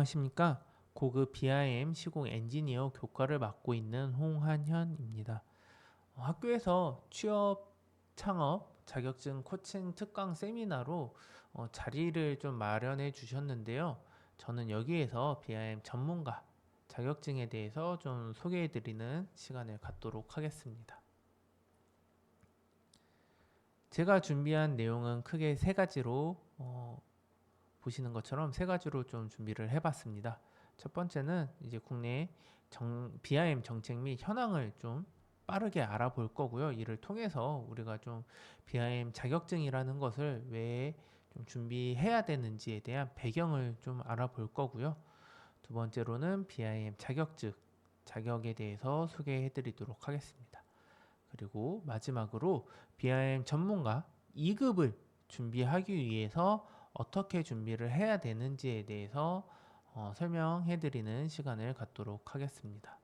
안녕하십니까. 고급 BIM 시공 엔지니어 교과를 맡고 있는 홍한현입니다. 학교에서 취업, 창업, 자격증 코칭 특강 세미나로 자리를 좀 마련해 주셨는데요. 저는 여기에서 BIM 전문가 자격증에 대해서 좀 소개해 드리는 시간을 갖도록 하겠습니다. 제가 준비한 내용은 크게 세 가지로 보시는 것처럼 세 가지로 좀 준비를 해봤습니다. 첫 번째는 이제 국내 BIM 정책 및 현황을 좀 빠르게 알아볼 거고요. 이를 통해서 우리가 좀 BIM 자격증이라는 것을 왜 좀 준비해야 되는지에 대한 배경을 좀 알아볼 거고요. 두 번째로는 BIM 자격에 대해서 소개해 드리도록 하겠습니다. 그리고 마지막으로 BIM 전문가 2급을 준비하기 위해서 어떻게 준비를 해야 되는지에 대해서 설명해 드리는 시간을 갖도록 하겠습니다.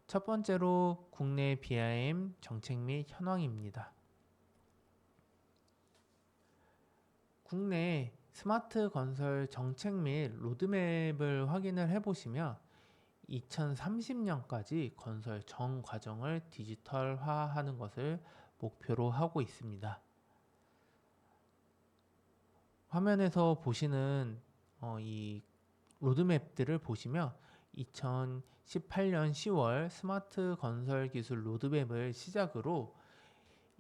첫 번째로 국내 BIM 정책 및 현황입니다. 국내 스마트 건설 정책 및 로드맵을 확인을 해보시면 2030년까지 건설 전 과정을 디지털화하는 것을 목표로 하고 있습니다. 화면에서 보시는 이 로드맵들을 보시면 2018년 10월 스마트 건설 기술 로드맵을 시작으로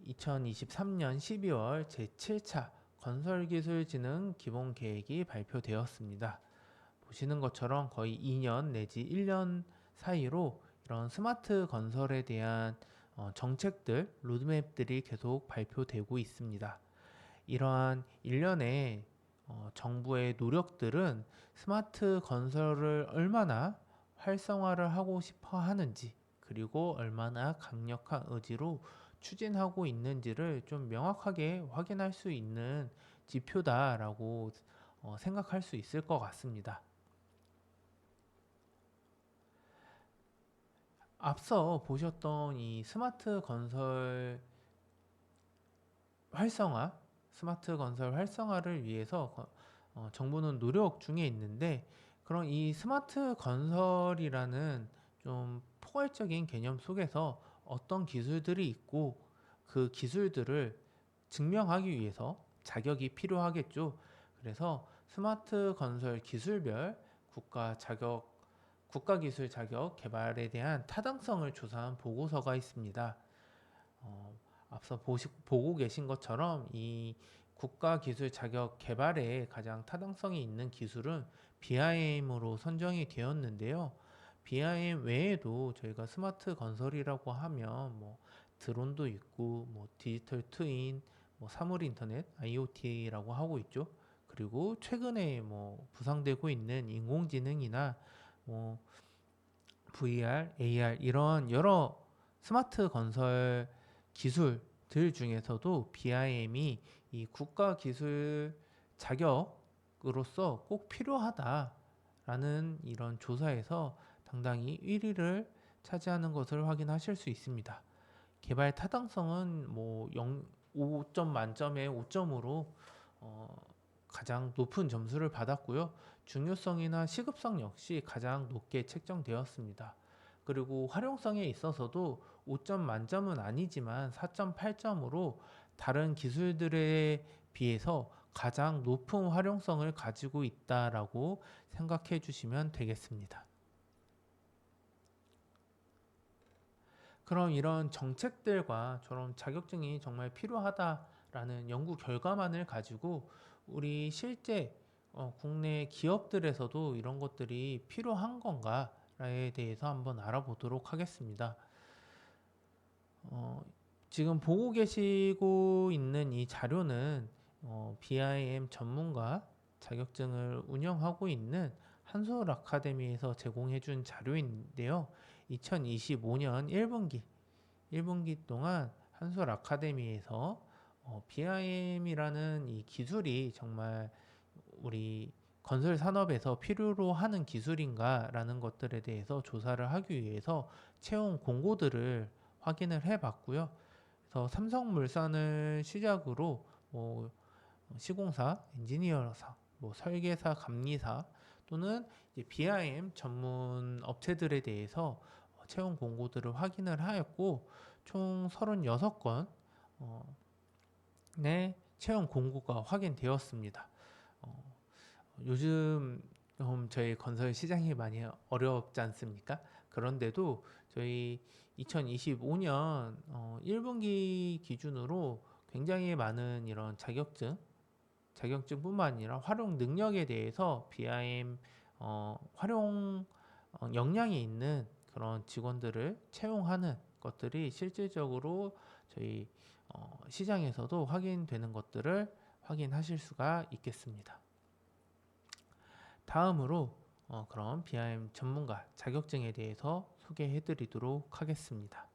2023년 12월 제7차 건설기술진흥 기본계획이 발표되었습니다. 보시는 것처럼 거의 2년 내지 1년 사이로 이런 스마트 건설에 대한 정책들, 로드맵들이 계속 발표되고 있습니다. 이러한 일련의 정부의 노력들은 스마트 건설을 얼마나 활성화를 하고 싶어 하는지, 그리고 얼마나 강력한 의지로 추진하고 있는지를 좀 명확하게 확인할 수 있는 지표다라고 생각할 수 있을 것 같습니다. 앞서 보셨던 이 활성화, 스마트 건설 활성화를 위해서 정부는 노력 중에 있는데, 그런 이 스마트 건설이라는 좀 포괄적인 개념 속에서 어떤 기술들이 있고 그 기술들을 증명하기 위해서 자격이 필요하겠죠. 그래서 스마트 건설 기술별 국가기술 자격 개발에 대한 타당성을 조사한 보고서가 있습니다. 앞서 보고 계신 것처럼 이 국가기술 자격 개발에 가장 타당성이 있는 기술은 BIM으로 선정이 되었는데요. BIM 외에도 저희가 스마트 건설이라고 하면 뭐 드론도 있고 뭐 디지털 트윈, 뭐 사물 인터넷, IoT라고 하고 있죠. 그리고 최근에 뭐 부상되고 있는 인공지능이나 뭐 VR, AR 이런 여러 스마트 건설 기술들 중에서도 BIM이 이 국가 기술 자격으로서 꼭 필요하다라는 이런 조사에서 당당히 1위를 차지하는 것을 확인하실 수 있습니다. 개발 타당성은 뭐 5점 만점에 5점으로 가장 높은 점수를 받았고요. 중요성이나 시급성 역시 가장 높게 책정되었습니다. 그리고 활용성에 있어서도 5점 만점은 아니지만 4.8점으로 다른 기술들에 비해서 가장 높은 활용성을 가지고 있다라고 생각해 주시면 되겠습니다. 그럼 이런 정책들과 저런 자격증이 정말 필요하다라는 연구 결과만을 가지고 우리 실제 국내 기업들에서도 이런 것들이 필요한 건가에 대해서 한번 알아보도록 하겠습니다. 지금 보고 계시고 있는 이 자료는 BIM 전문가 자격증을 운영하고 있는 한솔 아카데미에서 제공해 준 자료인데요. 2025년 1분기 동안 한솔 아카데미에서 BIM이라는 이 기술이 정말 우리 건설 산업에서 필요로 하는 기술인가라는 것들에 대해서 조사를 하기 위해서 채용 공고들을 확인을 해 봤고요. 그래서 삼성물산을 시작으로 뭐 시공사, 엔지니어사, 뭐 설계사, 감리사, 또는 이제 BIM 전문 업체들에 대해서 채용 공고들을 확인을 하였고 총 36건 의 채용 공고가 확인되었습니다. 어, 요즘 저희 건설 시장이 많이 어렵지 않습니까? 그런데도 저희 2025년 1분기 기준으로 굉장히 많은 이런 자격증뿐만 아니라 활용 능력에 대해서 BIM 활용 역량이 있는 그런 직원들을 채용하는 것들이 실질적으로 저희 시장에서도 확인되는 것들을 확인하실 수가 있겠습니다. 다음으로 그럼 BIM 전문가 자격증에 대해서 소개해 드리도록 하겠습니다.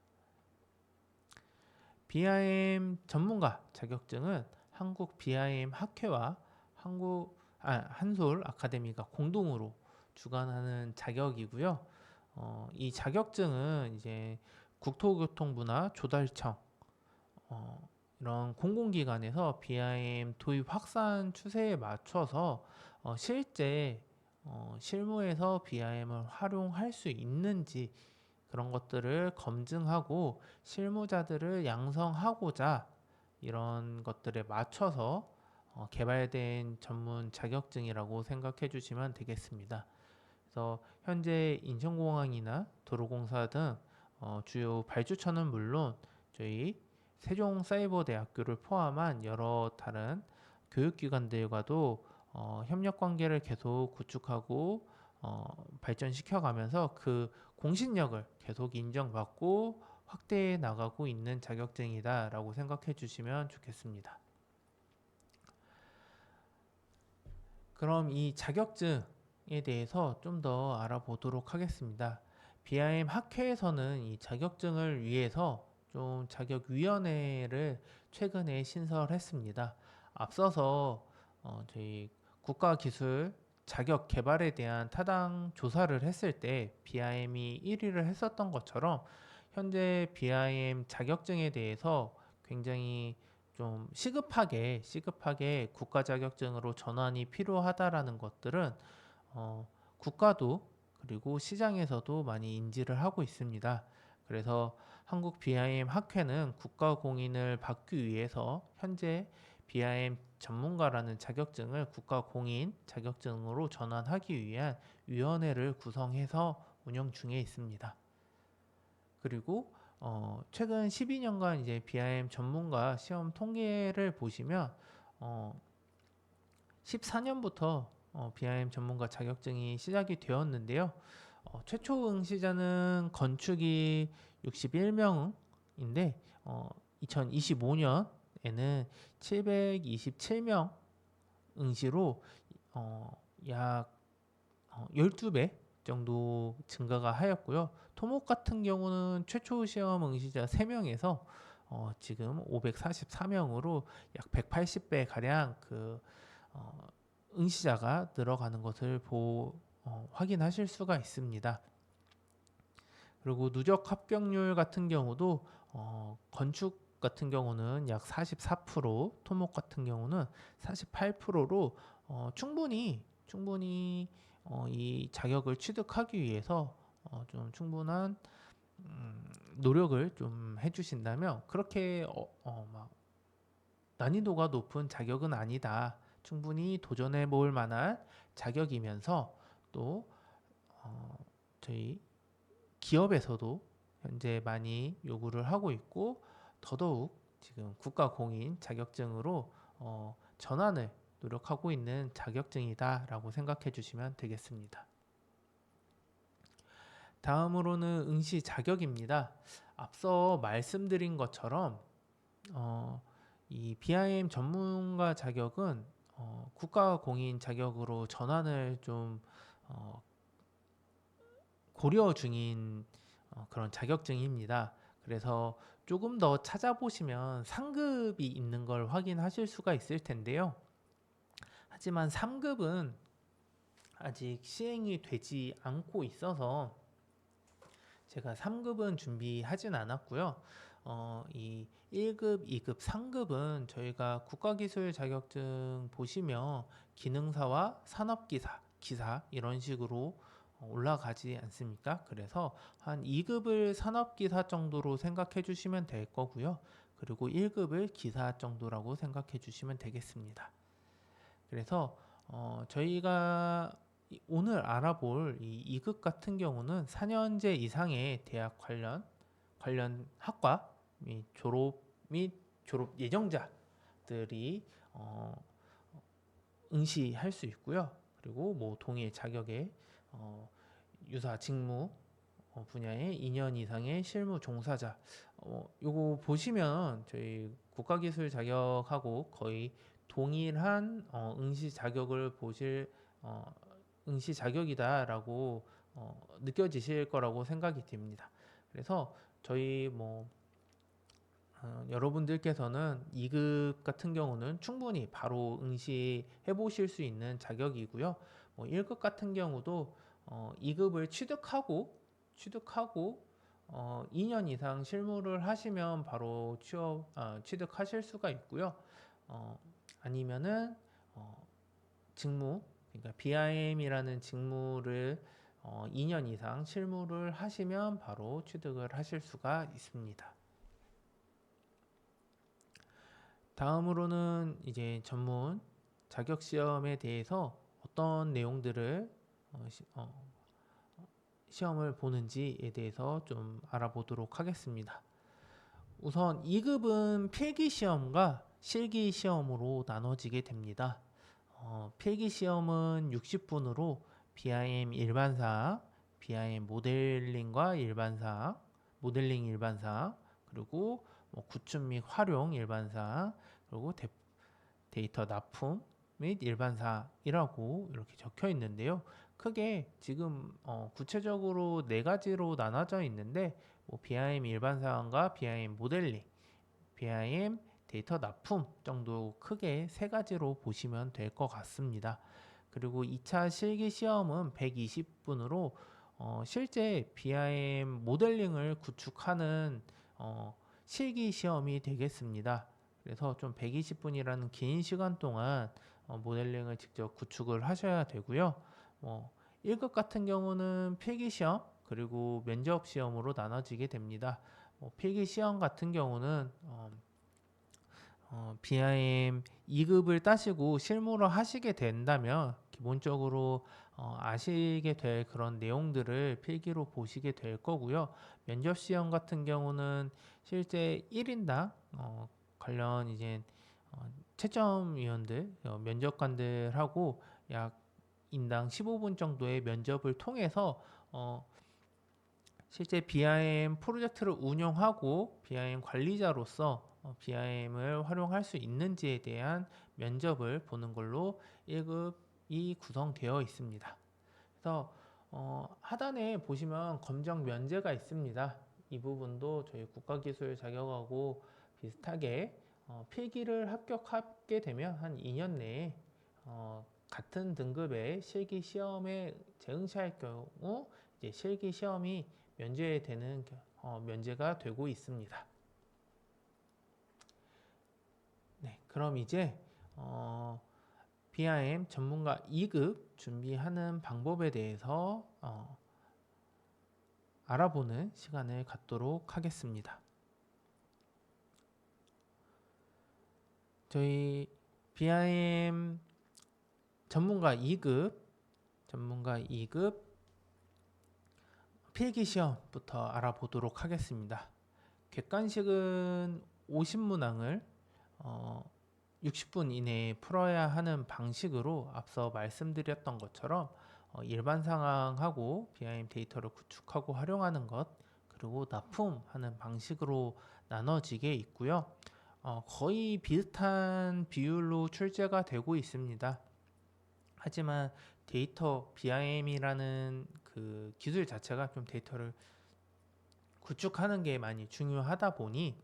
BIM 전문가 자격증은 한국 BIM 학회와 한솔 아카데미가 공동으로 주관하는 자격이고요. 이 자격증은 이제 국토교통부나 조달청 이런 공공기관에서 BIM 도입 확산 추세에 맞춰서 실제 실무에서 BIM을 활용할 수 있는지 그런 것들을 검증하고 실무자들을 양성하고자 이런 것들에 맞춰서 개발된 전문 자격증이라고 생각해 주시면 되겠습니다. 그래서 현재 인천공항이나 도로공사 등 주요 발주처는 물론 저희 세종사이버대학교를 포함한 여러 다른 교육기관들과도 협력 관계를 계속 구축하고 발전시켜 가면서 그 공신력을 계속 인정받고 확대해 나가고 있는 자격증이다라고 생각해 주시면 좋겠습니다. 그럼 이 자격증에 대해서 좀 더 알아보도록 하겠습니다. BIM 학회에서는 이 자격증을 위해서 좀 자격위원회를 최근에 신설했습니다. 앞서서 저희 국가기술 자격 개발에 대한 타당 조사를 했을 때 BIM이 1위를 했었던 것처럼 현재 BIM 자격증에 대해서 굉장히 좀 시급하게 국가 자격증으로 전환이 필요하다라는 것들은 국가도 그리고 시장에서도 많이 인지를 하고 있습니다. 그래서 한국 BIM 학회는 국가 공인을 받기 위해서 현재 BIM 전문가라는 자격증을 국가 공인 자격증으로 전환하기 위한 위원회를 구성해서 운영 중에 있습니다. 그리고 최근 12년간 이제 BIM 전문가 시험 통계를 보시면 14년부터 BIM 전문가 자격증이 시작이 되었는데요. 최초 응시자는 건축이 61명인데 2025년에는 727명 응시로 약 12배 정도 증가가 하였고요. 토목 같은 경우는 최초 시험 응시자 3명에서 지금 544명으로 약 180배 가량 그 응시자가 늘어가는 것을 확인하실 수가 있습니다. 그리고 누적 합격률 같은 경우도 건축 같은 경우는 약 44%, 토목 같은 경우는 48%로 충분히 이 자격을 취득하기 위해서 좀 충분한 노력을 좀 해주신다면 그렇게 막 난이도가 높은 자격은 아니다. 충분히 도전해 볼 만한 자격이면서 또 저희 기업에서도 현재 많이 요구를 하고 있고 더더욱 지금 국가공인 자격증으로 전환을 노력하고 있는 자격증이다라고 생각해 주시면 되겠습니다. 다음으로는 응시 자격입니다. 앞서 말씀드린 것처럼 이 BIM 전문가 자격은 국가공인 자격으로 전환을 좀 고려 중인 그런 자격증입니다. 그래서 조금 더 찾아보시면 상급이 있는 걸 확인하실 수가 있을 텐데요. 하지만 3급은 아직 시행이 되지 않고 있어서 제가 3급은 준비하진 않았고요. 이 1급, 2급, 3급은 저희가 국가기술 자격증 보시면 기능사와 산업기사, 기사 이런 식으로 올라가지 않습니까? 그래서 한 2급을 산업기사 정도로 생각해 주시면 될 거고요. 그리고 1급을 기사 정도라고 생각해 주시면 되겠습니다. 그래서 저희가 오늘 알아볼 이 2급 같은 경우는 4년제 이상의 대학 관련 학과 및 졸업 예정자들이 응시할 수 있고요. 그리고 뭐 동일 자격의 유사 직무 분야의 2년 이상의 실무 종사자. 요거 보시면 저희 국가기술 자격하고 거의 동일한 응시 자격을 보실 응시 자격이다라고 느껴지실 거라고 생각이 됩니다. 그래서 저희 여러분들께서는 2급 같은 경우는 충분히 바로 응시해 보실 수 있는 자격이고요. 1급 같은 경우도 2급을 취득하고 2년 이상 실무를 하시면 바로 취득하실 수가 있고요. 아니면은 직무, 그러니까 BIM이라는 직무를 2년 이상 실무를 하시면 바로 취득을 하실 수가 있습니다. 다음으로는 이제 전문 자격 시험에 대해서 어떤 내용들을 시험을 보는지에 대해서 좀 알아보도록 하겠습니다. 우선 2급은 필기 시험과 실기 시험으로 나눠지게 됩니다. 필기 시험은 60분으로 BIM 일반사, BIM 모델링과 일반사, 모델링 일반사, 그리고 구축 및 활용 일반사, 그리고 데이터 납품 및 일반사이라고 이렇게 적혀 있는데요. 크게 지금 구체적으로 네 가지로 나눠져 있는데 BIM 일반사과 BIM 모델링, BIM 데이터 납품 정도 크게 세 가지로 보시면 될 것 같습니다. 그리고 2차 실기 시험은 120분으로 실제 BIM 모델링을 구축하는 실기 시험이 되겠습니다. 그래서 좀 120분이라는 긴 시간 동안 모델링을 직접 구축을 하셔야 되고요. 1급 같은 경우는 필기 시험 그리고 면접 시험으로 나눠지게 됩니다. 필기 시험 같은 경우는 BIM 2급을 따시고 실무를 하시게 된다면 기본적으로 아시게 될 그런 내용들을 필기로 보시게 될 거고요. 면접 시험 같은 경우는 실제 1인당 관련 이제 채점위원들, 면접관들하고 약 인당 15분 정도의 면접을 통해서 실제 BIM 프로젝트를 운영하고 BIM 관리자로서 BIM을 활용할 수 있는지에 대한 면접을 보는 걸로 1급이 구성되어 있습니다. 그래서 하단에 보시면 검정 면제가 있습니다. 이 부분도 저희 국가기술 자격하고 비슷하게 필기를 합격하게 되면 한 2년 내에 같은 등급의 실기 시험에 재응시할 경우 이제 실기 시험이 면제가 되고 있습니다. 네, 그럼 이제 BIM 전문가 2급 준비하는 방법에 대해서 알아보는 시간을 갖도록 하겠습니다. 저희 BIM 전문가 2급 필기 시험부터 알아보도록 하겠습니다. 객관식은 50문항을 60분 이내에 풀어야 하는 방식으로 앞서 말씀드렸던 것처럼 일반 상황하고 BIM 데이터를 구축하고 활용하는 것 그리고 납품하는 방식으로 나눠지게 있고요. 거의 비슷한 비율로 출제가 되고 있습니다. 하지만 데이터 BIM이라는 그 기술 자체가 좀 데이터를 구축하는 게 많이 중요하다 보니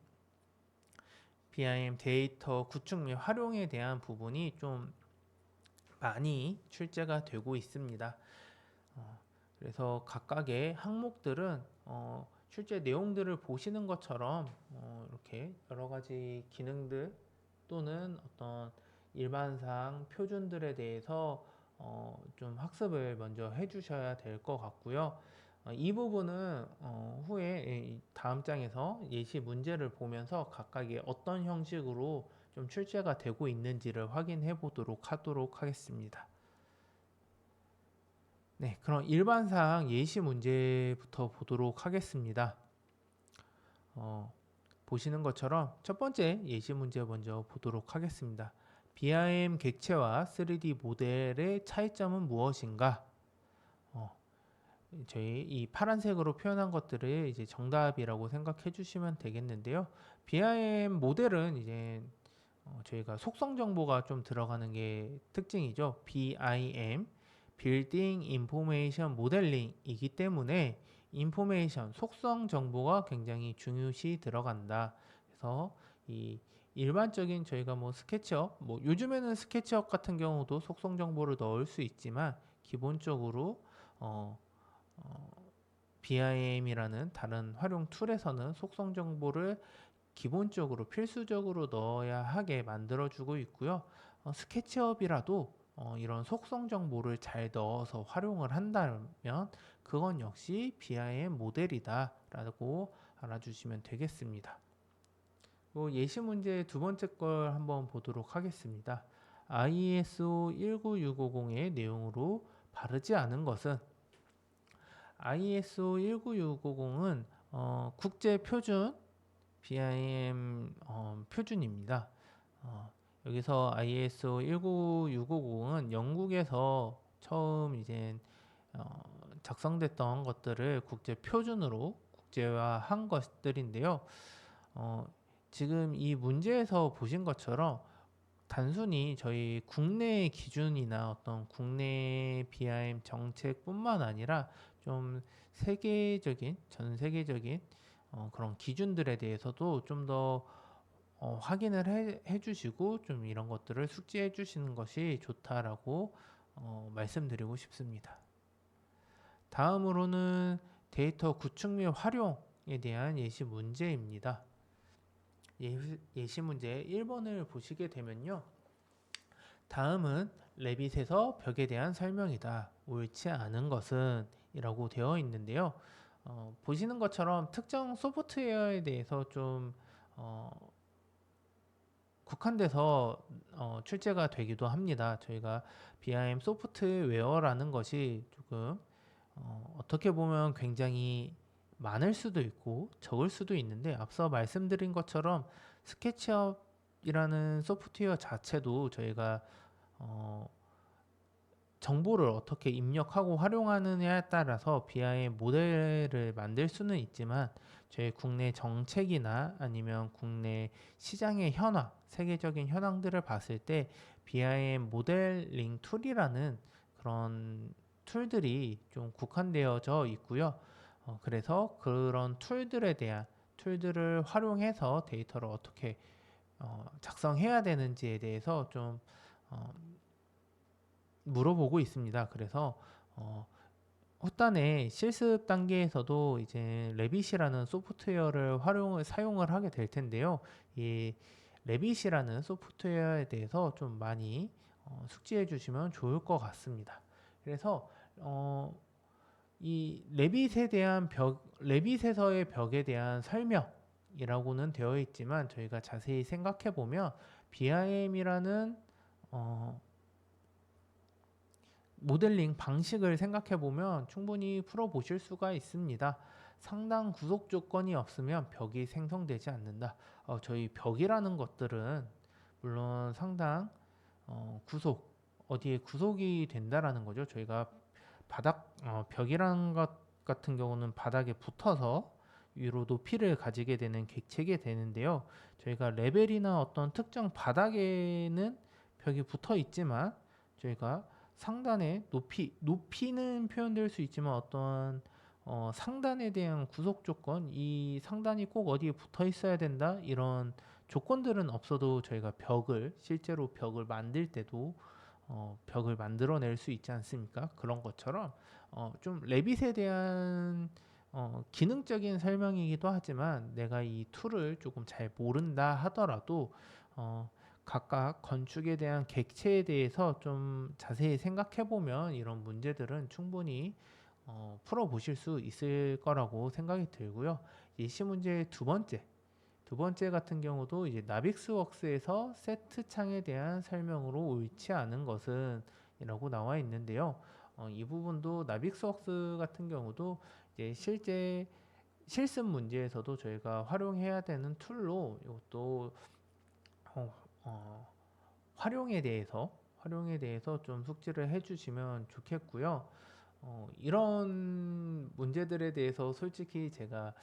BIM 데이터 구축 및 활용에 대한 부분이 좀 많이 출제가 되고 있습니다. 그래서 각각의 항목들은 실제 내용들을 보시는 것처럼 이렇게 여러 가지 기능들 또는 어떤 일반상 표준들에 대해서 좀 학습을 먼저 해주셔야 될 것 같고요. 이 부분은 후에 이 다음 장에서 예시 문제를 보면서 각각의 어떤 형식으로 좀 출제가 되고 있는지를 확인해 보도록 하도록 하겠습니다. 네, 그럼 일반상 예시 문제부터 보도록 하겠습니다. 보시는 것처럼 첫 번째 예시 문제 먼저 보도록 하겠습니다. BIM 객체와 3D 모델의 차이점은 무엇인가? 저희 이 파란색으로 표현한 것들을 이제 정답이라고 생각해 주시면 되겠는데요. BIM 모델은 이제 저희가 속성 정보가 좀 들어가는 게 특징이죠. BIM, Building Information Modeling이기 때문에 인포메이션, 속성 정보가 굉장히 중요시 들어간다. 그래서 이 일반적인 저희가 뭐 스케치업, 뭐 요즘에는 스케치업 같은 경우도 속성 정보를 넣을 수 있지만 기본적으로 BIM이라는 다른 활용 툴에서는 속성 정보를 기본적으로 필수적으로 넣어야 하게 만들어주고 있고요. 스케치업이라도 이런 속성 정보를 잘 넣어서 활용을 한다면 그건 역시 BIM 모델이다 라고 알아주시면 되겠습니다. 예시 문제 두 번째 걸 한번 보도록 하겠습니다. ISO 19650의 내용으로 바르지 않은 것은 ISO 19650은 국제 표준 BIM 표준입니다. 여기서 ISO 19650은 영국에서 처음 이제 작성됐던 것들을 국제 표준으로 국제화한 것들인데요. 지금 이 문제에서 보신 것처럼 단순히 저희 국내 기준이나 어떤 국내 BIM 정책뿐만 아니라 좀 세계적인, 전 세계적인 그런 기준들에 대해서도 좀 더 확인을 해 주시고 좀 이런 것들을 숙지해 주시는 것이 좋다라고 말씀드리고 싶습니다. 다음으로는 데이터 구축 및 활용에 대한 예시 문제입니다. 예시 문제 1번을 보시게 되면요. 다음은 레빗에서 벽에 대한 설명이다. 옳지 않은 것은 이라고 되어 있는데요. 보시는 것처럼 특정 소프트웨어에 대해서 좀 국한돼서 출제가 되기도 합니다. 저희가 BIM 소프트웨어라는 것이 조금 어떻게 보면 굉장히 많을 수도 있고 적을 수도 있는데 앞서 말씀드린 것처럼 스케치업이라는 소프트웨어 자체도 저희가 정보를 어떻게 입력하고 활용하느냐에 따라서 BIM 모델을 만들 수는 있지만 저희 국내 정책이나 아니면 국내 시장의 현황, 세계적인 현황들을 봤을 때 BIM 모델링 툴이라는 그런 툴들이 좀 국한되어져 있고요. 그래서 그런 툴들을 활용해서 데이터를 어떻게 작성해야 되는지에 대해서 좀 물어보고 있습니다. 그래서 후단에 실습 단계에서도 이제 레빗이라는 소프트웨어를 사용을 하게 될 텐데요. 이 레빗이라는 소프트웨어에 대해서 좀 많이 숙지해 주시면 좋을 것 같습니다. 그래서 이 레빗에서의 벽에 대한 설명이라고는 되어 있지만 저희가 자세히 생각해 보면 BIM이라는 모델링 방식을 생각해 보면 충분히 풀어보실 수가 있습니다. 상당 구속 조건이 없으면 벽이 생성되지 않는다. 저희 벽이라는 것들은 물론 상당 어디에 구속이 된다라는 거죠. 저희가 벽이라는 것 같은 경우는 바닥에 붙어서 위로 높이를 가지게 되는 객체게 되는데요. 저희가 레벨이나 어떤 특정 바닥에는 벽이 붙어 있지만 저희가 상단의 높이는 표현될 수 있지만 어떤 상단에 대한 구속 조건, 이 상단이 꼭 어디에 붙어 있어야 된다 이런 조건들은 없어도 저희가 실제로 벽을 만들 때도 벽을 만들어낼 수 있지 않습니까? 그런 것처럼 좀 레빗에 대한 기능적인 설명이기도 하지만 내가 이 툴을 조금 잘 모른다 하더라도 각각 건축에 대한 객체에 대해서 좀 자세히 생각해 보면 이런 문제들은 충분히 풀어보실 수 있을 거라고 생각이 들고요. 예시 문제 두 번째 같은 경우도 이제 나빅스웍스에서 세트 창에 대한 설명으로 옳지 않은 것은 이라고 나와 있는데요. 이 부분도 나빅스웍스 같은 경우도 이제 실제 실습 문제에서도 저희가 활용해야 되는 툴로 이것도 어, 어, 활용에 대해서 좀 숙지를 해주시면 좋겠고요. 이런 문제들에 대해서 솔직히 제가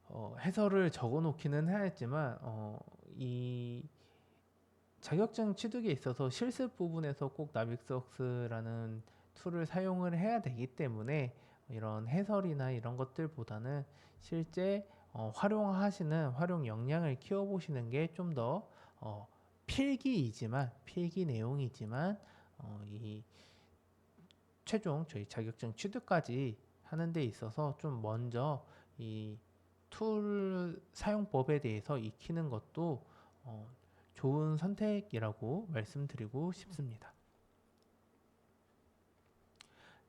어, 해설을 적어 놓기는 하였지만 이 자격증 취득에 있어서 실습 부분에서 꼭 나빅스웍스라는 툴을 사용을 해야 되기 때문에 이런 해설이나 이런 것들보다는 실제 활용하시는 활용 역량을 키워보시는 게 좀 더 필기 내용이지만 이 최종 저희 자격증 취득까지 하는 데 있어서 좀 먼저 이 툴 사용법에 대해서 익히는 것도 좋은 선택이라고 말씀드리고 싶습니다.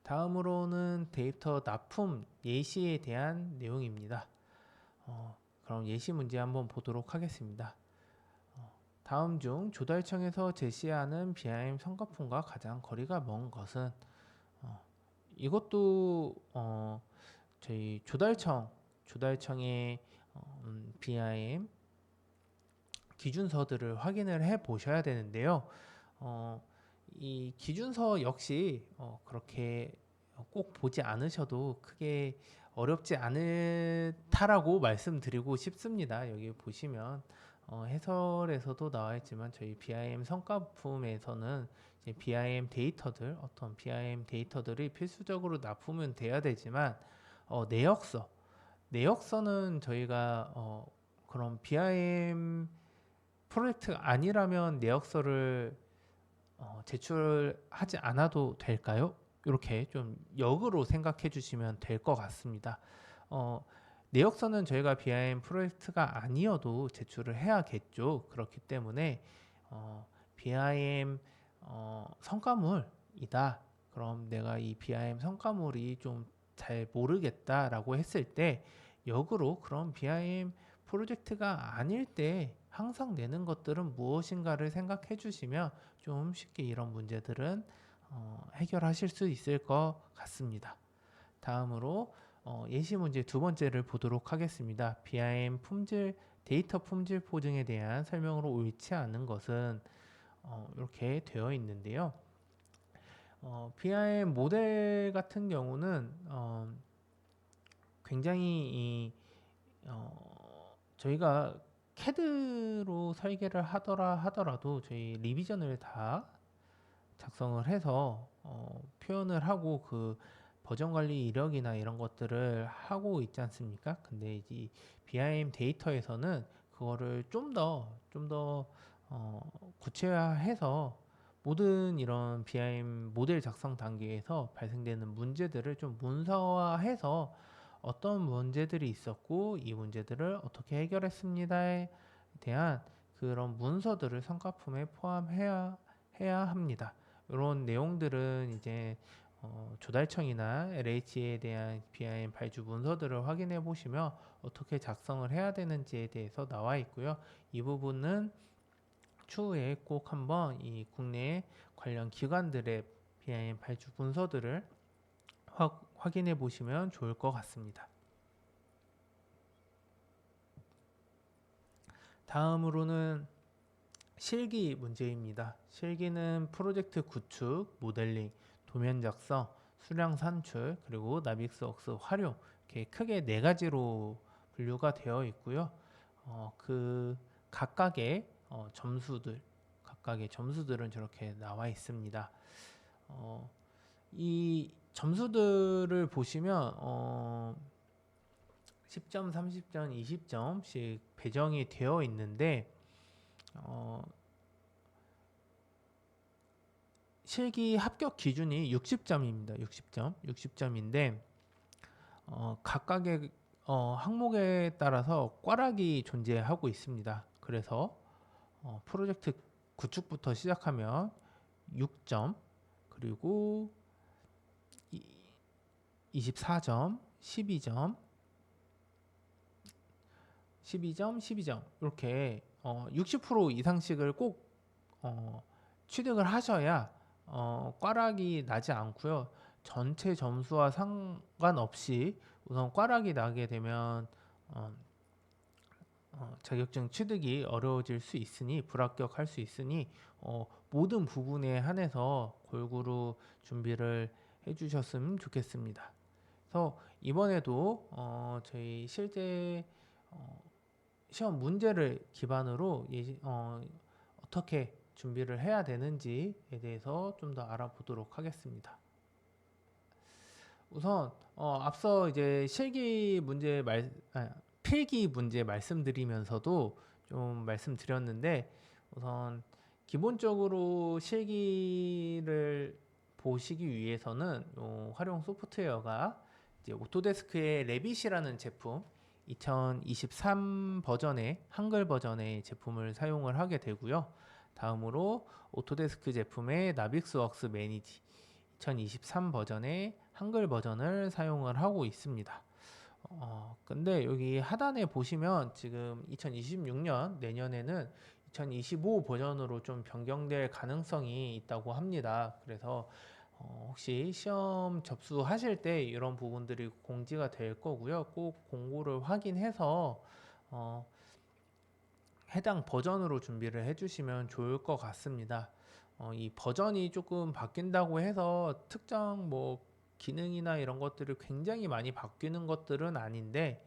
다음으로는 데이터 납품 예시에 대한 내용입니다. 그럼 예시 문제 한번 보도록 하겠습니다. 다음 중 조달청에서 제시하는 BIM 성과품과 가장 거리가 먼 것은 이것도 저희 조달청의 BIM 기준서들을 확인을 해 보셔야 되는데요. 이 기준서 역시 그렇게 꼭 보지 않으셔도 크게 어렵지 않다라고 말씀드리고 싶습니다. 여기 보시면 해설에서도 나와 있지만 저희 BIM 성과품에서는 이제 BIM 데이터들 어떤 BIM 데이터들이 필수적으로 납품은 돼야 되지만 내역서는 저희가 그런 BIM 프로젝트가 아니라면 내역서를 제출하지 않아도 될까요? 이렇게 좀 역으로 생각해 주시면 될 것 같습니다. 내역서는 저희가 BIM 프로젝트가 아니어도 제출을 해야겠죠. 그렇기 때문에 BIM 성과물이다. 그럼 내가 이 BIM 성과물이 좀 잘 모르겠다라고 했을 때 역으로 그런 BIM 프로젝트가 아닐 때 항상 내는 것들은 무엇인가를 생각해 주시면 좀 쉽게 이런 문제들은 해결하실 수 있을 것 같습니다. 다음으로 예시 문제 두 번째를 보도록 하겠습니다. BIM 데이터 품질 보증에 대한 설명으로 옳지 않은 것은 이렇게 되어 있는데요. BIM 모델 같은 경우는 굉장히 저희가 CAD로 설계를 하더라도 저희 리비전을 다 작성을 해서 표현을 하고 그 버전 관리 이력이나 이런 것들을 하고 있지 않습니까? 근데 이 BIM 데이터에서는 그거를 좀 더 구체화해서 모든 이런 BIM 모델 작성 단계에서 발생되는 문제들을 좀 문서화해서 어떤 문제들이 있었고 이 문제들을 어떻게 해결했습니다에 대한 그런 문서들을 성과품에 포함해야 합니다. 이런 내용들은 이제 조달청이나 LH에 대한 BIM 발주 문서들을 확인해 보시면 어떻게 작성을 해야 되는지에 대해서 나와 있고요. 이 부분은 추후에 꼭 한번 이 국내 관련 기관들의 BIM 발주 문서들을 확인해 보시면 좋을 것 같습니다. 다음으로는 실기 문제입니다. 실기는 프로젝트 구축, 모델링, 도면 작성, 수량 산출, 그리고 나빅스웍스 활용 이렇게 크게 네 가지로 분류가 되어 있고요. 그 각각의 점수들은 저렇게 나와 있습니다. 이 점수들을 보시면 10점, 30점, 20점씩 배정이 되어 있는데 실기 합격 기준이 60점입니다. 60점인데 각각의 항목에 따라서 꽈락이 존재하고 있습니다. 그래서 프로젝트 구축부터 시작하면 6점, 그리고 24점, 12점, 12점, 12점 이렇게 60% 이상씩을 꼭 취득을 하셔야 꽈락이 나지 않고요. 전체 점수와 상관없이 우선 꽈락이 나게 되면 자격증 취득이 어려워질 수 있으니 불합격할 수 있으니 모든 부분에 한해서 골고루 준비를 해주셨으면 좋겠습니다. 그래서 이번에도 저희 실제 시험 문제를 기반으로 어떻게 준비를 해야 되는지에 대해서 좀 더 알아보도록 하겠습니다. 우선 앞서 이제 필기 문제 말씀드리면서도 좀 말씀드렸는데, 우선 기본적으로 실기를 보시기 위해서는 활용 소프트웨어가 이제 오토데스크의 레빗이라는 제품 2023 버전의 한글 버전의 제품을 사용을 하게 되고요. 다음으로 오토데스크 제품의 나빅스웍스 매니지 2023 버전의 한글 버전을 사용을 하고 있습니다. 근데 여기 하단에 보시면 지금 2026년 내년에는 2025 버전으로 좀 변경될 가능성이 있다고 합니다. 그래서 혹시 시험 접수하실 때 이런 부분들이 공지가 될 거고요. 꼭 공고를 확인해서 해당 버전으로 준비를 해주시면 좋을 것 같습니다. 이 버전이 조금 바뀐다고 해서 특정 뭐 기능이나 이런 것들을 굉장히 많이 바뀌는 것들은 아닌데,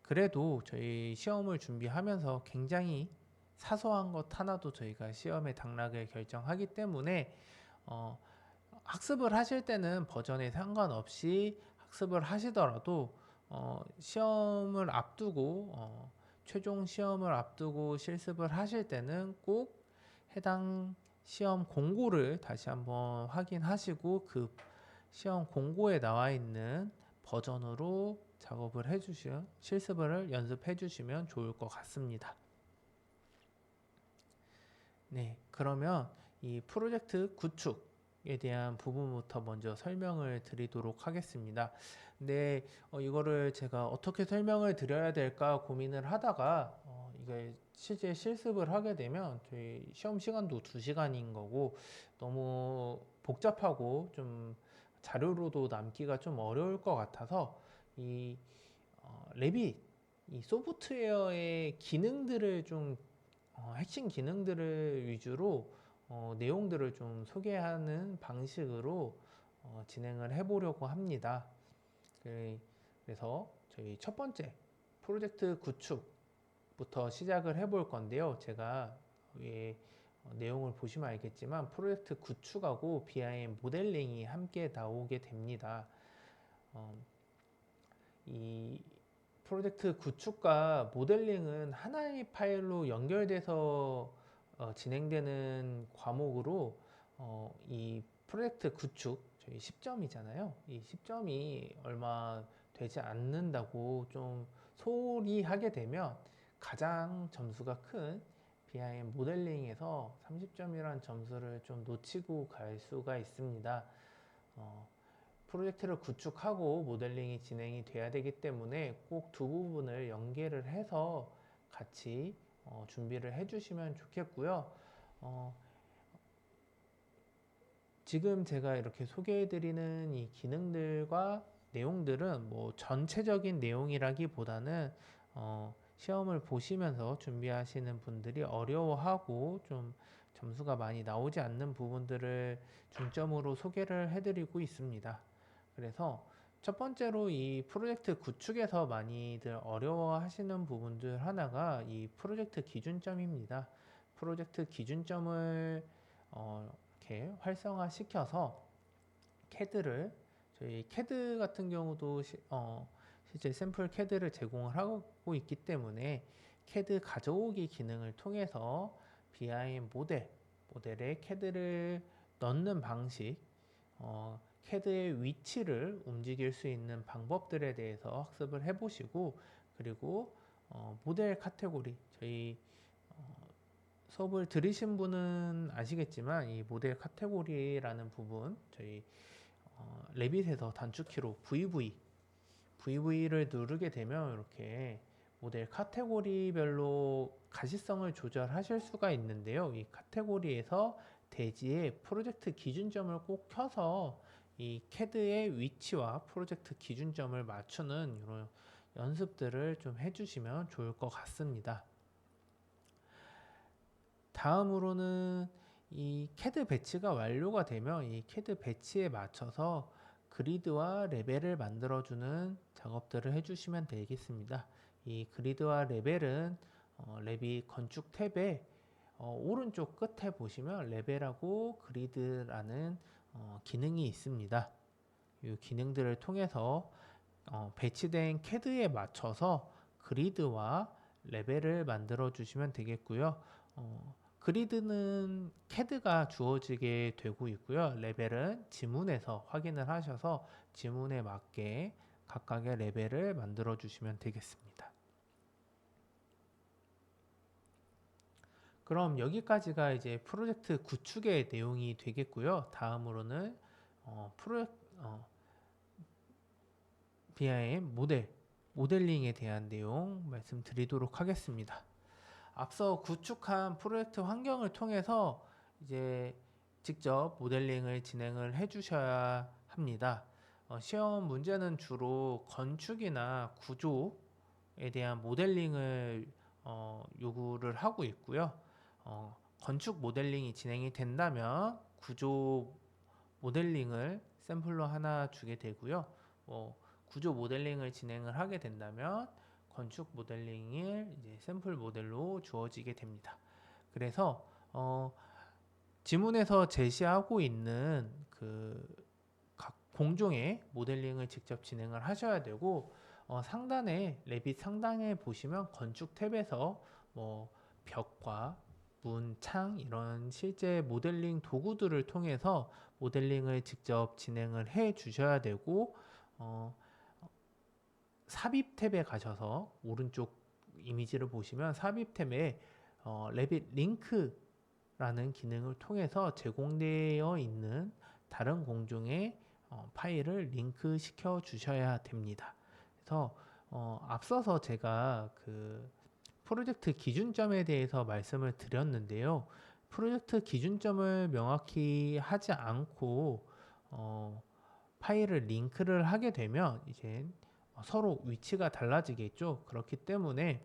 그래도 저희 시험을 준비하면서 굉장히 사소한 것 하나도 저희가 시험의 당락을 결정하기 때문에 학습을 하실 때는 버전에 상관없이 학습을 하시더라도 시험을 앞두고 최종 시험을 앞두고 실습을 하실 때는 꼭 해당 시험 공고를 다시 한번 확인하시고 그 시험 공고에 나와 있는 버전으로 작업을 해주시면 실습을 연습해 주시면 좋을 것 같습니다. 네, 그러면 이 프로젝트 구축에 대한 부분부터 먼저 설명을 드리도록 하겠습니다. 근데 이거를 제가 어떻게 설명을 드려야 될까 고민을 하다가 이게 실제 실습을 하게 되면 저희 시험 시간도 2시간인 거고 너무 복잡하고 좀 자료로도 남기가 좀 어려울 것 같아서 이 레빗 이 소프트웨어의 기능들을 좀 핵심 기능들을 위주로 내용들을 좀 소개하는 방식으로 진행을 해보려고 합니다. 그래서 저희 첫 번째 프로젝트 구축부터 시작을 해볼 건데요. 제가 위에 내용을 보시면 알겠지만 프로젝트 구축하고 BIM 모델링이 함께 나오게 됩니다. 이 프로젝트 구축과 모델링은 하나의 파일로 연결돼서 진행되는 과목으로 이 프로젝트 구축 저희 10점이잖아요. 이 10점이 얼마 되지 않는다고 좀 소홀히 하게 되면 가장 점수가 큰 BIM 모델링에서 30점이라는 점수를 좀 놓치고 갈 수가 있습니다. 프로젝트를 구축하고 모델링이 진행이 돼야 되기 때문에 꼭 두 부분을 연계를 해서 같이 준비를 해주시면 좋겠고요. 지금 제가 이렇게 소개해드리는 이 기능들과 내용들은 뭐 전체적인 내용이라기보다는 시험을 보시면서 준비하시는 분들이 어려워하고 좀 점수가 많이 나오지 않는 부분들을 중점으로 소개를 해드리고 있습니다. 그래서 첫 번째로 이 프로젝트 구축에서 많이들 어려워하시는 부분들 하나가 이 프로젝트 기준점입니다. 프로젝트 기준점을 이렇게 활성화시켜서 CAD를 저희 CAD 같은 경우도 실제 샘플 CAD를 제공을 하고 있기 때문에 CAD 가져오기 기능을 통해서 BIM 모델에 CAD를 넣는 방식, CAD의 위치를 움직일 수 있는 방법들에 대해서 학습을 해보시고, 그리고 모델 카테고리 저희 수업을 들으신 분은 아시겠지만 이 모델 카테고리라는 부분 저희 레빗에서 단축키로 VV를 누르게 되면 이렇게 모델 카테고리별로 가시성을 조절하실 수가 있는데요. 이 카테고리에서 대지의 프로젝트 기준점을 꼭 켜서 이 CAD의 위치와 프로젝트 기준점을 맞추는 이런 연습들을 좀 해주시면 좋을 것 같습니다. 다음으로는 이 CAD 배치가 완료가 되면 이 CAD 배치에 맞춰서 그리드와 레벨을 만들어주는 작업들을 해주시면 되겠습니다. 이 그리드와 레벨은 레빗 건축 탭에 오른쪽 끝에 보시면 레벨하고 그리드라는 기능이 있습니다. 이 기능들을 통해서 배치된 CAD에 맞춰서 그리드와 레벨을 만들어 주시면 되겠고요. 그리드는 CAD가 주어지게 되고 있고요. 레벨은 지문에서 확인을 하셔서 지문에 맞게 각각의 레벨을 만들어 주시면 되겠습니다. 그럼 여기까지가 이제 프로젝트 구축의 내용이 되겠고요. 다음으로는 BIM 모델링에 대한 내용 말씀드리도록 하겠습니다. 앞서 구축한 프로젝트 환경을 통해서 이제 직접 모델링을 진행을 해 주셔야 합니다. 시험 문제는 주로 건축이나 구조에 대한 모델링을 요구를 하고 있고요. 건축 모델링이 진행이 된다면 구조 모델링을 샘플로 하나 주게 되고요. 구조 모델링을 진행을 하게 된다면 건축 모델링을 이제 샘플 모델로 주어지게 됩니다. 그래서 지문에서 제시하고 있는 그 각 공종의 모델링을 직접 진행을 하셔야 되고 상단에 레빗 상단에 보시면 건축 탭에서 벽과 문, 창 이런 실제 모델링 도구들을 통해서 모델링을 직접 진행을 해 주셔야 되고 삽입 탭에 가셔서 오른쪽 이미지를 보시면 삽입 탭에 레빗 링크라는 기능을 통해서 제공되어 있는 다른 공종의 파일을 링크 시켜 주셔야 됩니다. 그래서 앞서서 제가 그 프로젝트 기준점에 대해서 말씀을 드렸는데요. 프로젝트 기준점을 명확히 하지 않고 파일을 링크를 하게 되면 이제 서로 위치가 달라지겠죠. 그렇기 때문에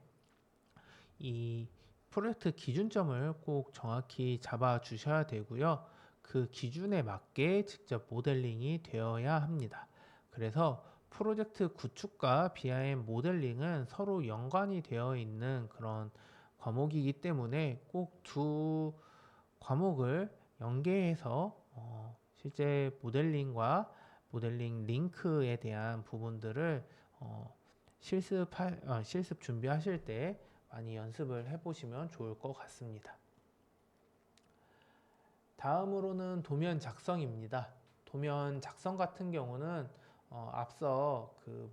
이 프로젝트 기준점을 꼭 정확히 잡아 주셔야 되고요. 그 기준에 맞게 직접 모델링이 되어야 합니다. 그래서 프로젝트 구축과 BIM 모델링은 서로 연관이 되어 있는 그런 과목이기 때문에 꼭 두 과목을 연계해서 실제 모델링과 모델링 링크에 대한 부분들을 실습 준비하실 때 많이 연습을 해보시면 좋을 것 같습니다. 다음으로는 도면 작성입니다. 도면 작성 같은 경우는 앞서 그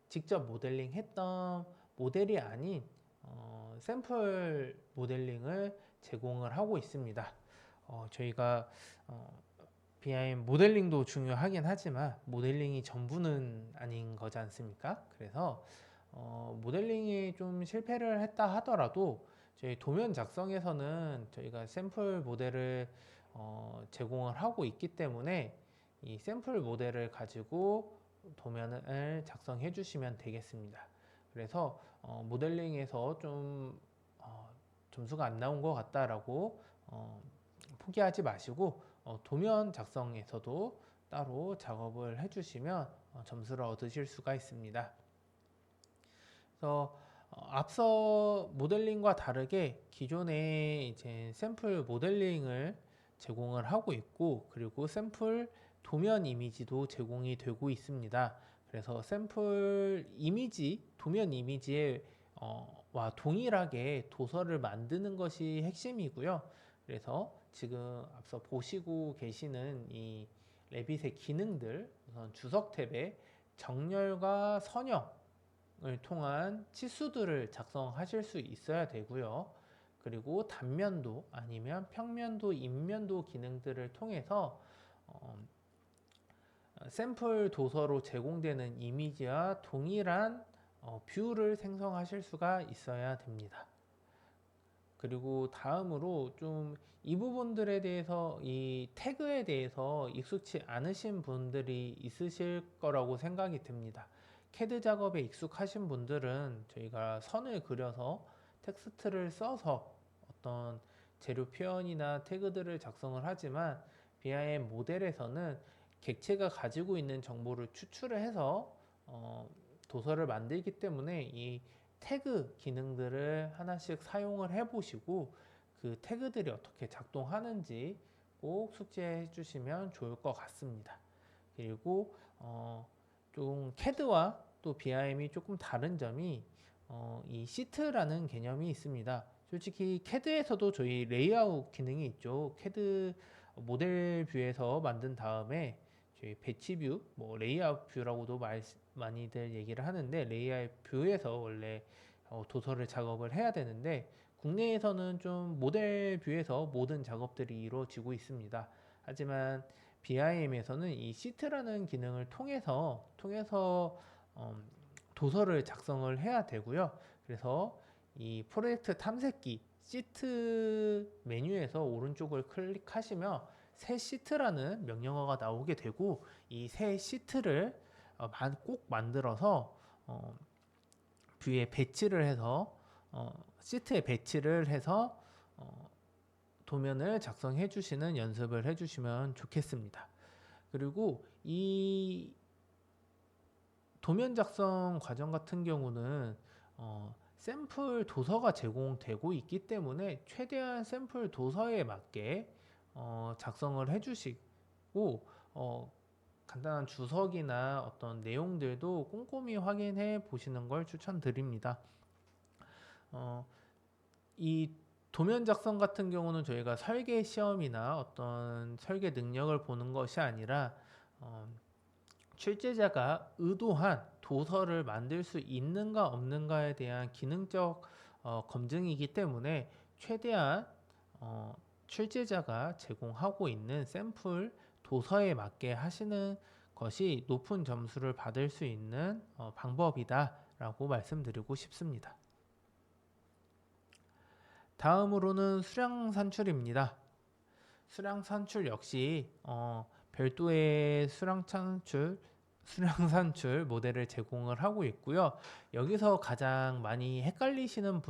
직접 모델링 했던 모델이 아닌 샘플 모델링을 제공을 하고 있습니다. 저희가 BIM 모델링도 중요하긴 하지만 모델링이 전부는 아닌 거지 않습니까? 그래서 모델링이 좀 실패를 했다 하더라도 저희 도면 작성에서는 저희가 샘플 모델을 제공을 하고 있기 때문에 이 샘플 모델을 가지고 도면을 작성해 주시면 되겠습니다. 그래서 모델링에서 좀 점수가 안 나온 것 같다라고 포기하지 마시고 도면 작성에서도 따로 작업을 해주시면 점수를 얻으실 수가 있습니다. 그래서 앞서 모델링과 다르게 기존에 이제 샘플 모델링을 제공을 하고 있고 그리고 샘플 도면 이미지도 제공이 되고 있습니다. 그래서 샘플 이미지, 도면 이미지에 와 동일하게 도서를 만드는 것이 핵심이고요. 그래서 지금 앞서 보시고 계시는 이 레빗의 기능들, 우선 주석 탭에 정렬과 선형을 통한 치수들을 작성하실 수 있어야 되고요. 그리고 단면도 아니면 평면도, 인면도 기능들을 통해서 샘플 도서로 제공되는 이미지와 동일한 뷰를 생성하실 수가 있어야 됩니다. 그리고 다음으로 좀 이 부분들에 대해서, 이 태그에 대해서 익숙치 않으신 분들이 있으실 거라고 생각이 듭니다. CAD 작업에 익숙하신 분들은 저희가 선을 그려서 텍스트를 써서 어떤 재료 표현이나 태그들을 작성을 하지만 BIM 모델에서는 객체가 가지고 있는 정보를 추출을 해서 도서를 만들기 때문에 이 태그 기능들을 하나씩 사용을 해 보시고 그 태그들이 어떻게 작동하는지 꼭 숙지해 주시면 좋을 것 같습니다. 그리고 좀 CAD와 또 BIM이 조금 다른 점이 이 시트라는 개념이 있습니다. 솔직히 CAD에서도 저희 레이아웃 기능이 있죠. CAD 모델 뷰에서 만든 다음에 저희 배치 뷰, 뭐 레이아웃 뷰라고도 많이들 얘기를 하는데, 레이아웃 뷰에서 원래 도서를 작업을 해야 되는데 국내에서는 좀 모델 뷰에서 모든 작업들이 이루어지고 있습니다. 하지만 BIM에서는 이 시트라는 기능을 통해서 도서를 작성을 해야 되고요. 그래서 이 프로젝트 탐색기 시트 메뉴에서 오른쪽을 클릭하시면 새 시트라는 명령어가 나오게 되고, 이 새 시트를 꼭 만들어서 뷰에 배치를 해서 시트에 배치를 해서 도면을 작성해 주시는 연습을 해 주시면 좋겠습니다. 그리고 이 도면 작성 과정 같은 경우는 샘플 도서가 제공되고 있기 때문에 최대한 샘플 도서에 맞게 작성을 해 주시고, 간단한 주석이나 어떤 내용들도 꼼꼼히 확인해 보시는 걸 추천드립니다. 이 도면 작성 같은 경우는 저희가 설계 시험이나 어떤 설계 능력을 보는 것이 아니라 출제자가 의도한 도서를 만들 수 있는가 없는가에 대한 기능적 검증이기 때문에 최대한 출제자가 제공하고 있는 샘플 도서에 맞게 하시는 것이 높은 점수를 받을 수 있는 방법이다 라고 말씀드리고 싶습니다. 다음으로는 수량 산출입니다. 수량 산출 역시 별도의 수량 산출 모델을 제공을 하고 있고요. 여기서 가장 많이 헷갈리시는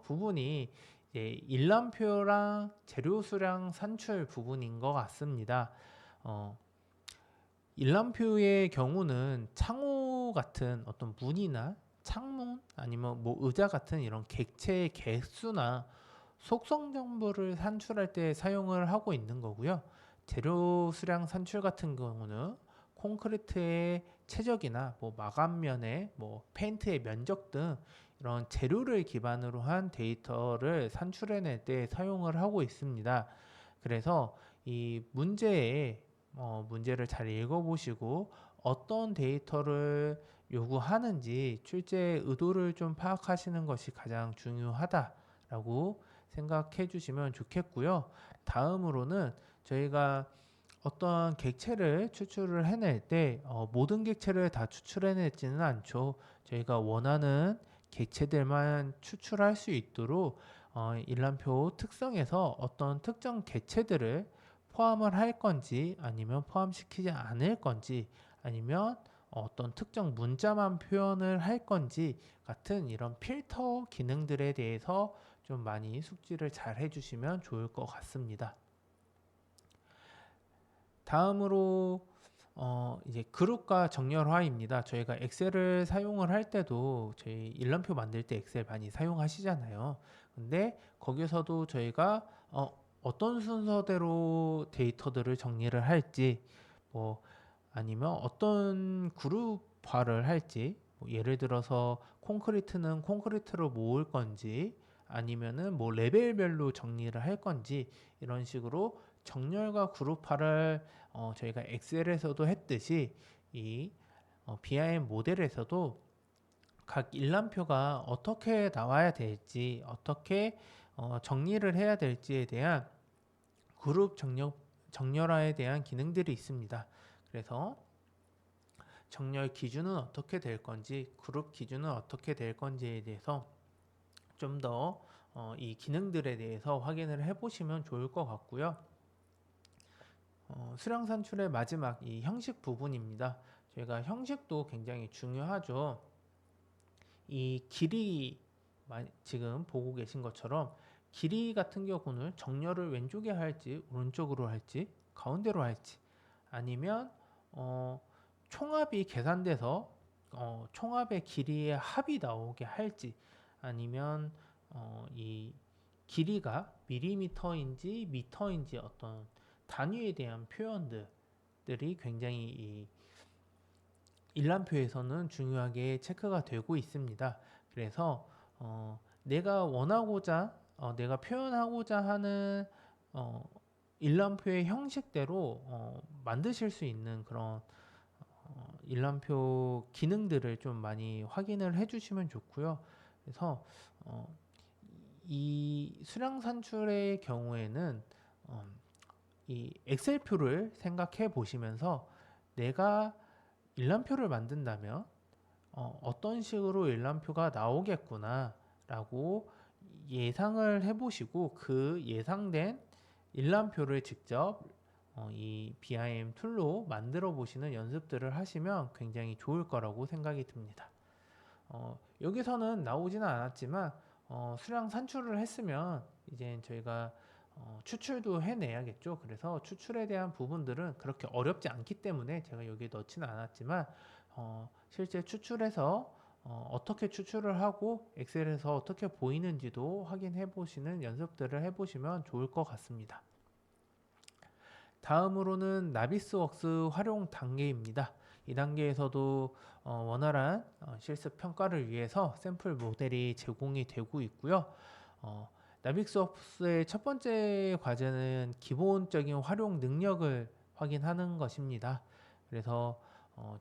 부분이 이제 일람표랑 재료 수량 산출 부분인 것 같습니다. 일람표의 경우는 창호 같은 어떤 문이나 창문 아니면 뭐 의자 같은 이런 객체의 개수나 속성 정보를 산출할 때 사용을 하고 있는 거고요. 재료 수량 산출 같은 경우는 콘크리트의 최적이나 뭐 마감면의 뭐 페인트의 면적 등 이런 재료를 기반으로 한 데이터를 산출해낼 때 사용을 하고 있습니다. 그래서 이 문제를 잘 읽어보시고 어떤 데이터를 요구하는지 출제의 의도를 좀 파악하시는 것이 가장 중요하다라고 생각해 주시면 좋겠고요. 다음으로는 저희가 어떤 객체를 추출을 해낼 때 모든 객체를 다 추출해내지는 않죠. 저희가 원하는 객체들만 추출할 수 있도록 일람표 특성에서 어떤 특정 객체들을 포함을 할 건지 아니면 포함시키지 않을 건지, 아니면 어떤 특정 문자만 표현을 할 건지 같은 이런 필터 기능들에 대해서 좀 많이 숙지를 잘 해주시면 좋을 것 같습니다. 다음으로 이제 그룹과 정렬화입니다. 저희가 엑셀을 사용을 할 때도 저희 일람표 만들 때 엑셀 많이 사용하시잖아요. 근데 거기서도 저희가 어떤 순서대로 데이터들을 정리를 할지, 뭐 아니면 어떤 그룹화를 할지, 뭐 예를 들어서 콘크리트는 콘크리트로 모을 건지 아니면은 뭐 레벨별로 정리를 할 건지, 이런 식으로 정렬과 그룹화를 저희가 엑셀에서도 했듯이 이 BIM 모델에서도 각 일람표가 어떻게 나와야 될지, 어떻게 정리를 해야 될지에 대한 그룹 정렬화에 대한 기능들이 있습니다. 그래서 정렬 기준은 어떻게 될 건지, 그룹 기준은 어떻게 될 건지에 대해서 좀 더 이 기능들에 대해서 확인을 해보시면 좋을 것 같고요. 수량 산출의 마지막 이 형식 부분입니다. 저희가 형식도 굉장히 중요하죠. 이 길이 지금 보고 계신 것처럼 길이 같은 경우는 정렬을 왼쪽에 할지 오른쪽으로 할지 가운데로 할지 아니면 총합이 계산돼서 총합의 길이의 합이 나오게 할지 아니면 이 길이가 밀리미터인지 미터인지 어떤 단위에 대한 표현들이 굉장히 이 일람표에서는 중요하게 체크가 되고 있습니다. 그래서 내가 원하고자 내가 표현하고자 하는 일람표의 형식대로 만드실 수 있는 그런 일람표 기능들을 좀 많이 확인을 해주시면 좋고요. 그래서 이 수량 산출의 경우에는 이 엑셀표를 생각해 보시면서 내가 일람표를 만든다면 어떤 식으로 일람표가 나오겠구나 라고 예상을 해보시고 그 예상된 일람표를 직접 이 BIM 툴로 만들어 보시는 연습들을 하시면 굉장히 좋을 거라고 생각이 듭니다. 여기서는 나오지는 않았지만 수량 산출을 했으면 이제 저희가 추출도 해내야겠죠. 그래서 추출에 대한 부분들은 그렇게 어렵지 않기 때문에 제가 여기에 넣지는 않았지만 실제 추출해서 어떻게 추출을 하고 엑셀에서 어떻게 보이는지도 확인해 보시는 연습들을 해보시면 좋을 것 같습니다. 다음으로는 나비스웍스 활용 단계입니다. 이 단계에서도 원활한 실습 평가를 위해서 샘플 모델이 제공이 되고 있고요. 나비스웍스의 첫 번째 과제는 기본적인 활용 능력을 확인하는 것입니다. 그래서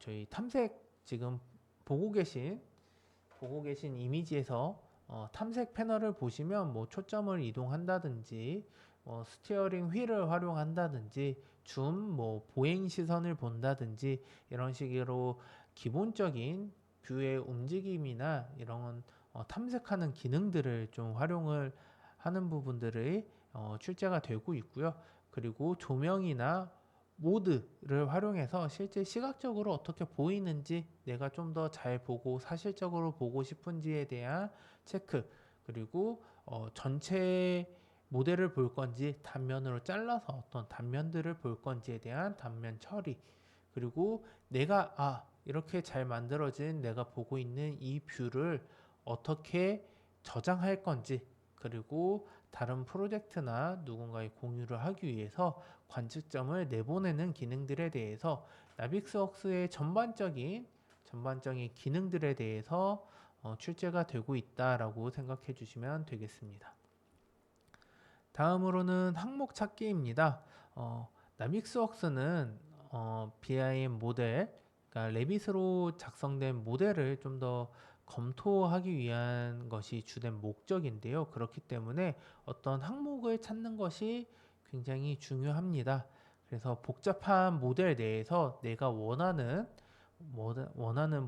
저희 탐색 지금 보고 계신 이미지에서 탐색 패널을 보시면 뭐 초점을 이동한다든지 스티어링 휠을 활용한다든지 줌, 보행 시선을 본다든지 이런 식으로 기본적인 뷰의 움직임이나 이런 탐색하는 기능들을 좀 활용을 하는 부분들이 출제가 되고 있고요. 그리고 조명이나 모드를 활용해서 실제 시각적으로 어떻게 보이는지 내가 좀 더 잘 보고 사실적으로 보고 싶은지에 대한 체크 그리고 전체 모델을 볼 건지 단면으로 잘라서 어떤 단면들을 볼 건지에 대한 단면 처리 그리고 내가 이렇게 잘 만들어진 내가 보고 있는 이 뷰를 어떻게 저장할 건지 그리고 다른 프로젝트나 누군가에 공유를 하기 위해서 관측점을 내보내는 기능들에 대해서 나빅스웍스의 전반적인 기능들에 대해서 출제가 되고 있다라고 생각해 주시면 되겠습니다. 다음으로는 항목 찾기입니다. 나빅스웍스는 BIM 모델, 그러니까 레빗으로 작성된 모델을 좀 더 검토하기 위한 것이 주된 목적인데요. 그렇기 때문에 어떤 항목을 찾는 것이 굉장히 중요합니다. 그래서 복잡한 모델 내에서 내가 원하는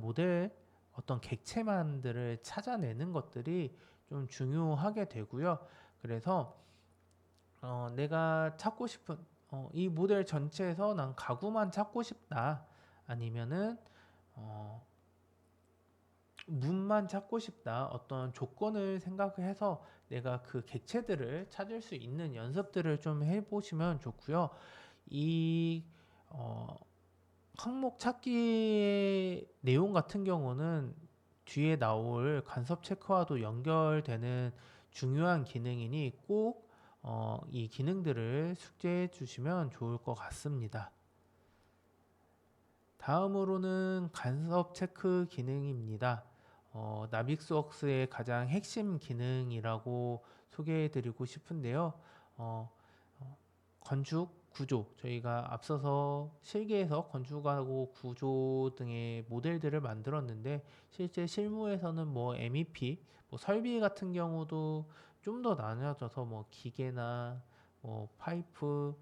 모델 어떤 객체만들을 찾아내는 것들이 좀 중요하게 되고요. 그래서 내가 찾고 싶은 이 모델 전체에서 난 가구만 찾고 싶다. 아니면은 문만 찾고 싶다. 어떤 조건을 생각해서 내가 그 객체들을 찾을 수 있는 연습들을 좀 해보시면 좋고요. 이 항목 찾기의 내용 같은 경우는 뒤에 나올 간섭 체크와도 연결되는 중요한 기능이니 꼭 이 기능들을 숙제해 주시면 좋을 것 같습니다. 다음으로는 간섭 체크 기능입니다. 나빅스웍스의 가장 핵심 기능이라고 소개해 드리고 싶은데요. 건축 구조 저희가 앞서서 실기에서 건축하고 구조 등의 모델들을 만들었는데 실제 실무에서는 MEP 설비 같은 경우도 좀 더 나눠져서 뭐 기계나 뭐 파이프,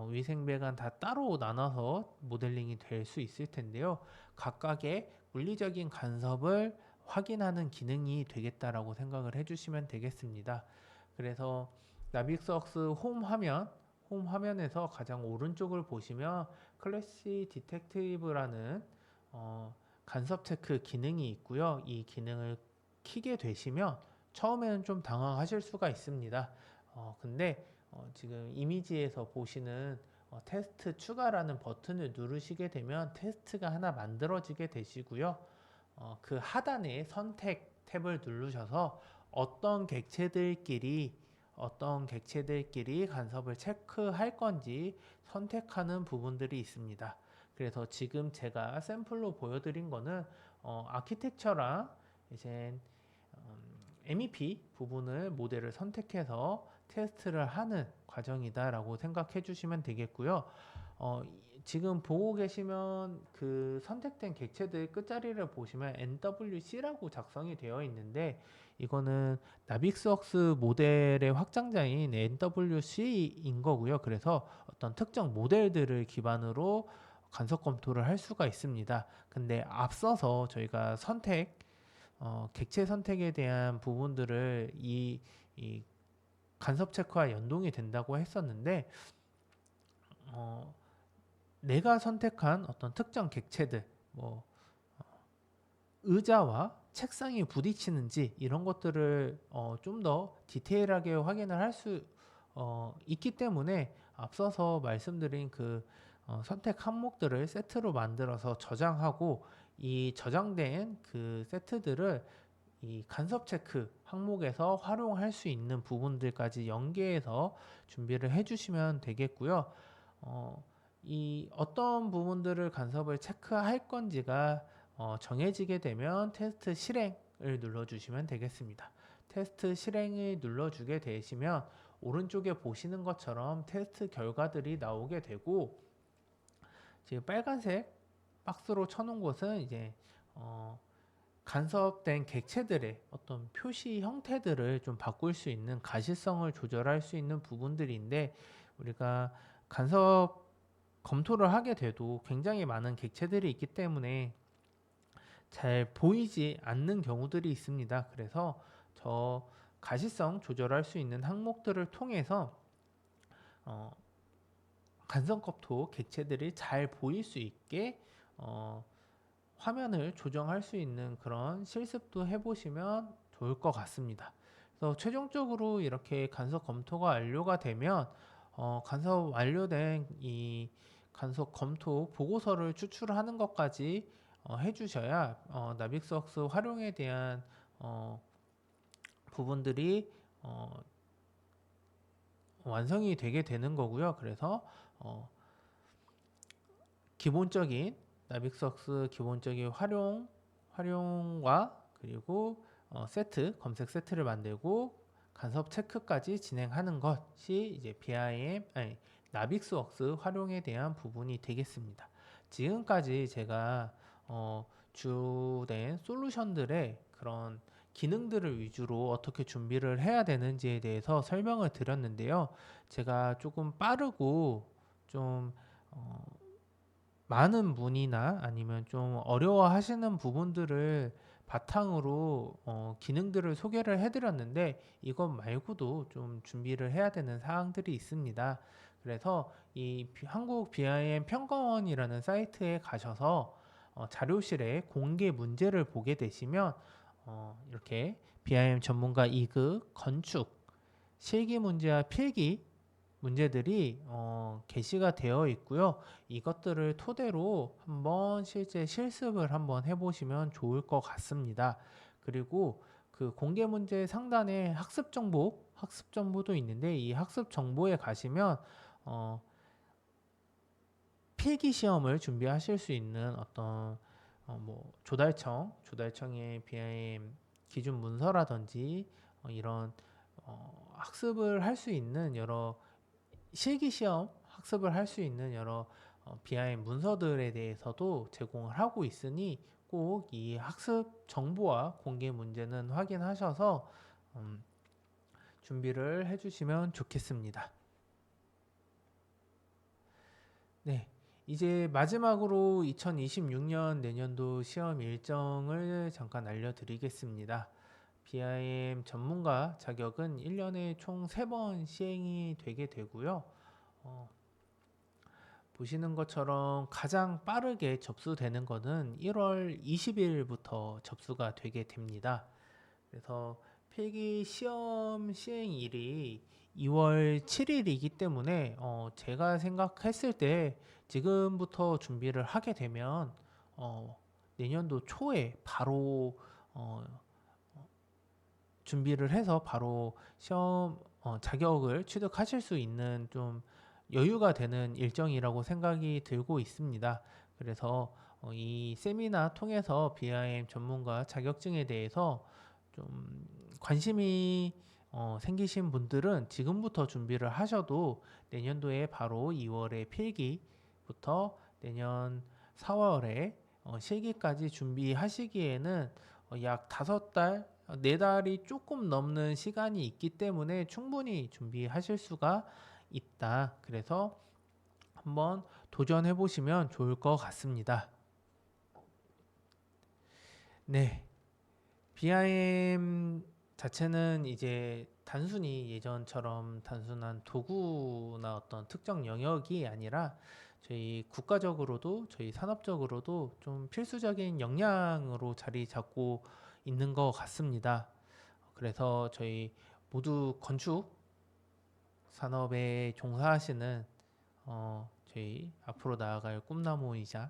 위생배관 다 따로 나눠서 모델링이 될 수 있을 텐데요. 각각의 물리적인 간섭을 확인하는 기능이 되겠다라고 생각을 해주시면 되겠습니다. 그래서 나빅스웍스 홈 화면에서 가장 오른쪽을 보시면 클래시 디텍티브라는 간섭 체크 기능이 있고요. 이 기능을 키게 되시면 처음에는 좀 당황하실 수가 있습니다. 근데 지금 이미지에서 보시는 테스트 추가라는 버튼을 누르시게 되면 테스트가 하나 만들어지게 되시고요. 그 하단에 선택 탭을 누르셔서 어떤 객체들끼리 간섭을 체크할 건지 선택하는 부분들이 있습니다. 그래서 지금 제가 샘플로 보여드린 거는 아키텍처랑 이제 MEP 부분을 모델을 선택해서 테스트를 하는 과정이다라고 생각해 주시면 되겠고요. 지금 보고 계시면 그 선택된 객체들 끝자리를 보시면 NWC라고 작성이 되어 있는데 이거는 나빅스웍스 모델의 확장자인 NWC인 거고요. 그래서 어떤 특정 모델들을 기반으로 간섭 검토를 할 수가 있습니다. 근데 앞서서 저희가 객체 선택에 대한 부분들을 이 간섭 체크와 연동이 된다고 했었는데 내가 선택한 어떤 특정 객체들, 뭐 의자와 책상이 부딪히는지 이런 것들을 좀 더 디테일하게 확인을 할 수 있기 때문에 앞서서 말씀드린 그 선택 항목들을 세트로 만들어서 저장하고 이 저장된 그 세트들을 이 간섭 체크 항목에서 활용할 수 있는 부분들까지 연계해서 준비를 해주시면 되겠고요. 이 어떤 부분들을 간섭을 체크할 건지가 정해지게 되면 테스트 실행을 눌러주시면 되겠습니다. 테스트 실행을 눌러주게 되시면 오른쪽에 보시는 것처럼 테스트 결과들이 나오게 되고 지금 빨간색 박스로 쳐놓은 곳은 이제 간섭된 객체들의 어떤 표시 형태들을 좀 바꿀 수 있는 가시성을 조절할 수 있는 부분들인데 우리가 간섭 검토를 하게 돼도 굉장히 많은 객체들이 있기 때문에 잘 보이지 않는 경우들이 있습니다. 그래서 저 가시성 조절할 수 있는 항목들을 통해서 간섭 검토 객체들이 잘 보일 수 있게 화면을 조정할 수 있는 그런 실습도 해보시면 좋을 것 같습니다. 그래서 최종적으로 이렇게 간섭 검토가 완료가 되면 간섭 완료된 이 간섭 검토 보고서를 추출하는 것까지 해주셔야 나빅스웍스 활용에 대한 부분들이 완성이 되게 되는 거고요. 그래서 기본적인 나빅스웍스 기본적인 활용과 그리고 검색 세트를 만들고 간섭 체크까지 진행하는 것이 이제 나빅스웍스 활용에 대한 부분이 되겠습니다. 지금까지 제가 주된 솔루션들의 그런 기능들을 위주로 어떻게 준비를 해야 되는지에 대해서 설명을 드렸는데요. 제가 조금 빠르고 좀 많은 문의나 아니면 좀 어려워하시는 부분들을 바탕으로 기능들을 소개를 해드렸는데 이것 말고도 좀 준비를 해야 되는 사항들이 있습니다. 그래서 이 한국 BIM 평가원이라는 사이트에 가셔서 자료실에 공개 문제를 보게 되시면 이렇게 BIM 전문가 2급 건축 실기 문제와 필기 문제들이 게시가 되어 있고요. 이것들을 토대로 한번 실제 실습을 한번 해보시면 좋을 것 같습니다. 그리고 그 공개 문제 상단에 학습 정보도 있는데 이 학습 정보에 가시면 필기 시험을 준비하실 수 있는 어떤 뭐 조달청의 BIM 기준 문서라든지 이런 학습을 할 수 있는 여러 실기 시험 학습을 할 수 있는 여러 BIM 문서들에 대해서도 제공을 하고 있으니 꼭 이 학습 정보와 공개 문제는 확인하셔서 준비를 해주시면 좋겠습니다. 네, 이제 마지막으로 2026년 내년도 시험 일정을 잠깐 알려드리겠습니다. BIM 전문가 자격은 1년에 총 3번 시행이 되게 되고요. 보시는 것처럼 가장 빠르게 접수되는 것은 1월 20일부터 접수가 되게 됩니다. 그래서 필기 시험 시행일이 2월 7일이기 때문에 제가 생각했을 때 지금부터 준비를 하게 되면 내년도 초에 바로 준비를 해서 바로 시험 자격을 취득하실 수 있는 좀 여유가 되는 일정이라고 생각이 들고 있습니다. 그래서 이 세미나 통해서 BIM 전문가 자격증에 대해서 좀 관심이 생기신 분들은 지금부터 준비를 하셔도 내년도에 바로 2월에 필기부터 내년 4월에 실기까지 준비하시기에는 약 5달, 4달이 조금 넘는 시간이 있기 때문에 충분히 준비하실 수가 있다. 그래서 한번 도전해 보시면 좋을 것 같습니다. 네. BIM 자체는 이제 단순히 예전처럼 단순한 도구나 어떤 특정 영역이 아니라 저희 국가적으로도 저희 산업적으로도 좀 필수적인 역량으로 자리 잡고 있는 것 같습니다. 그래서 저희 모두 건축 산업에 종사하시는 저희 앞으로 나아갈 꿈나무이자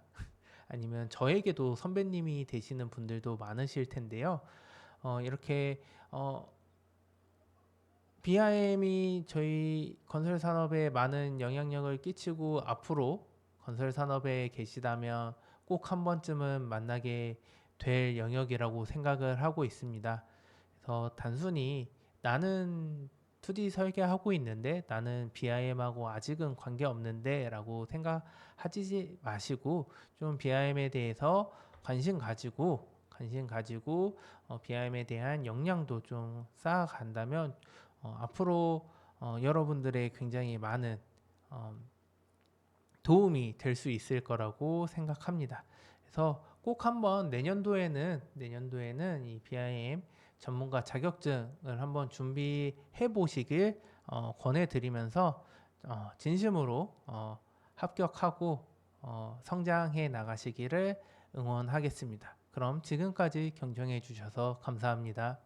아니면 저에게도 선배님이 되시는 분들도 많으실 텐데요. 이렇게 BIM이 저희 건설 산업에 많은 영향력을 끼치고 앞으로 건설 산업에 계시다면 꼭 한 번쯤은 만나게 될 영역이라고 생각을 하고 있습니다. 그래서 단순히 나는 2D 설계하고 있는데 나는 BIM하고 아직은 관계없는데 라고 생각하지 마시고 좀 BIM에 대해서 관심 가지고 BIM에 대한 역량도 좀 쌓아간다면 앞으로 여러분들의 굉장히 많은 도움이 될 수 있을 거라고 생각합니다. 그래서 꼭 한번 내년도에는 이 BIM 전문가 자격증을 한번 준비해 보시길 권해드리면서 진심으로 합격하고 성장해 나가시기를 응원하겠습니다. 그럼 지금까지 경청해 주셔서 감사합니다.